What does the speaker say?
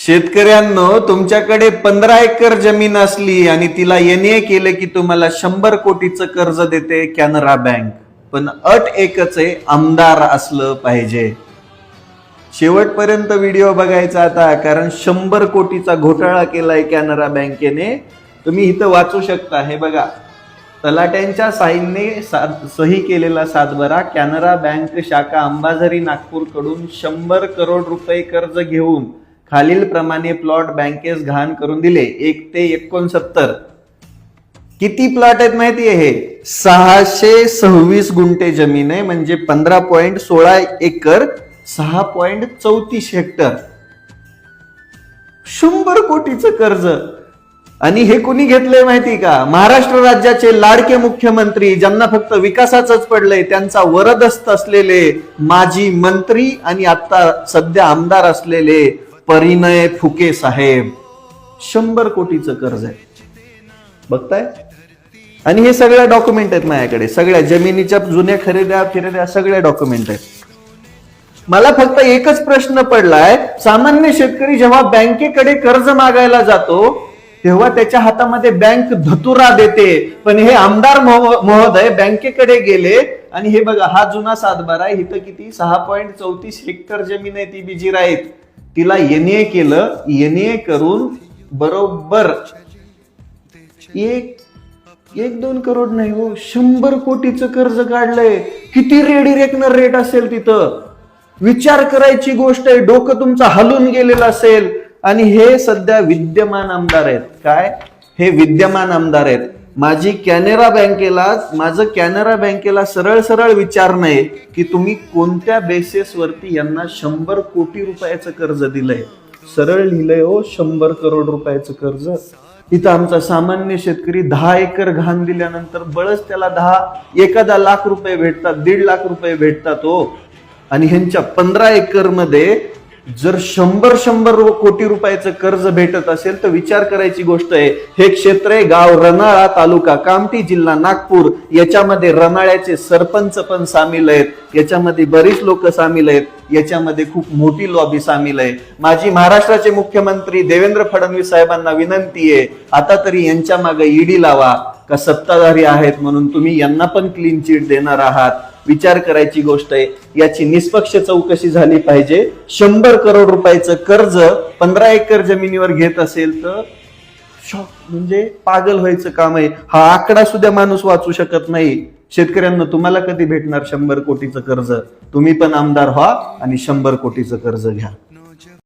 शेतकऱ्यांनो, तुमच्याकडे 15 एकर जमीन असली आणि तिला एनए केलं की तुम्हाला 100 कोटीचं कर्ज देते कॅनरा बँक. पण अट एकच आहे, आमदार असलं पाहिजे. शेवटपर्यंत व्हिडिओ बघायचा आता, कारण 100 कोटीचा घोटाळा केलाय कॅनरा बँकेने. तुम्ही इथं वाचू शकता. हे बघा, तलाट्यांच्या साईनने सही केलेला सातबारा. कॅनरा बँक शाखा अंबाझरी नागपूर कडून 100 करोड रुपये कर्ज घेऊन खालील प्रमाणे प्लॉट बँकेस घाण करून दिले. 1 ते 69. किती प्लॉट आहेत माहिती आहे? 626 गुंठे जमीन आहे, म्हणजे 15.16 एकर, 6.34 हेक्टर. 100 कोटीचं कर्ज. आणि हे कोणी घेतलंय माहिती का? महाराष्ट्र राज्याचे लाडके मुख्यमंत्री, ज्यांना फक्त विकासाचंच पडलंय, त्यांचा वरदस्त असलेले माजी मंत्री आणि आता सध्या आमदार असलेले परिणय फुके साहेब. 100 कोटीचं कर्ज आहे, बघताय. आणि हे सगळ्या डॉक्युमेंट आहेत माझ्याकडे, सगळ्या जमिनीच्या जुन्या खरेद्या सगळ्या डॉक्युमेंट आहेत. मला फक्त एकच प्रश्न पडलाय, सामान्य शेतकरी जेव्हा बँकेकडे कर्ज मागायला जातो तेव्हा त्याच्या हातामध्ये बँक धतुरा देते, पण हे आमदार महोदय बँकेकडे गेले आणि हे बघा, हा जुना सातबारा आहे. इथं किती 6.34 हेक्टर जमीन आहे, ती बिजीर आहेत. तिला एनए केलं. एनए करून बरोबर 1-2 करोड नाही हो, 100 कोटीचं कर्ज काढलंय. किती रेडिरेकनर रेट असेल तिथं, विचार करायची गोष्ट आहे. डोकं तुमचं हलून गेलेलं असेल. आणि हे सध्या विद्यमान आमदार आहेत. काय? हे विद्यमान आमदार आहेत. माझं कॅनरा बँकेला सरळ विचार नाही की तुम्ही कोणत्या बेसिसवरती यांना 100 कोटी रुपयाचं कर्ज दिलंय. सरळ लिहिलंय हो, 100 करोड रुपयाचं कर्ज. इथं आमचा सामान्य शेतकरी 10 एकर घाण दिल्यानंतर बळच त्याला एखादा लाख रुपये भेटतात, 1.5 लाख रुपये भेटतात हो. आणि ह्यांच्या 15 एकर मध्ये जर 100 कोटी रुपयाचं कर्ज भेटत असेल तर विचार करायची गोष्ट आहे. हे क्षेत्र आहे गाव रनाळा, तालुका कामठी, जिल्हा नागपूर. याच्यामध्ये रनाळ्याचे सरपंच पण सामील आहेत, याच्यामध्ये बरीच लोक सामील आहेत, याच्यामध्ये खूप मोठी लॉबी सामील आहे. माझी महाराष्ट्राचे मुख्यमंत्री देवेंद्र फडणवीस साहेबांना विनंती आहे, आता तरी यांच्या मागे ईडी लावा. का सत्ताधारी आहेत म्हणून तुम्ही यांना पण क्लीन चिट देणार आहात? विचार करायची गोष्ट आहे. याची निष्पक्ष चौकशी झाली पाहिजे. 100 करोड रुपयाचं कर्ज 15 एकर जमिनीवर घेत असेल तर शॉक, म्हणजे पागल व्हायचं काम आहे. हा आकडा सुद्धा माणूस वाचू शकत नाही. शेतकऱ्यांना, तुम्हाला कधी भेटणार 100 कोटीचं कर्ज? तुम्ही पण आमदार व्हा आणि 100 कोटीचं कर्ज घ्या.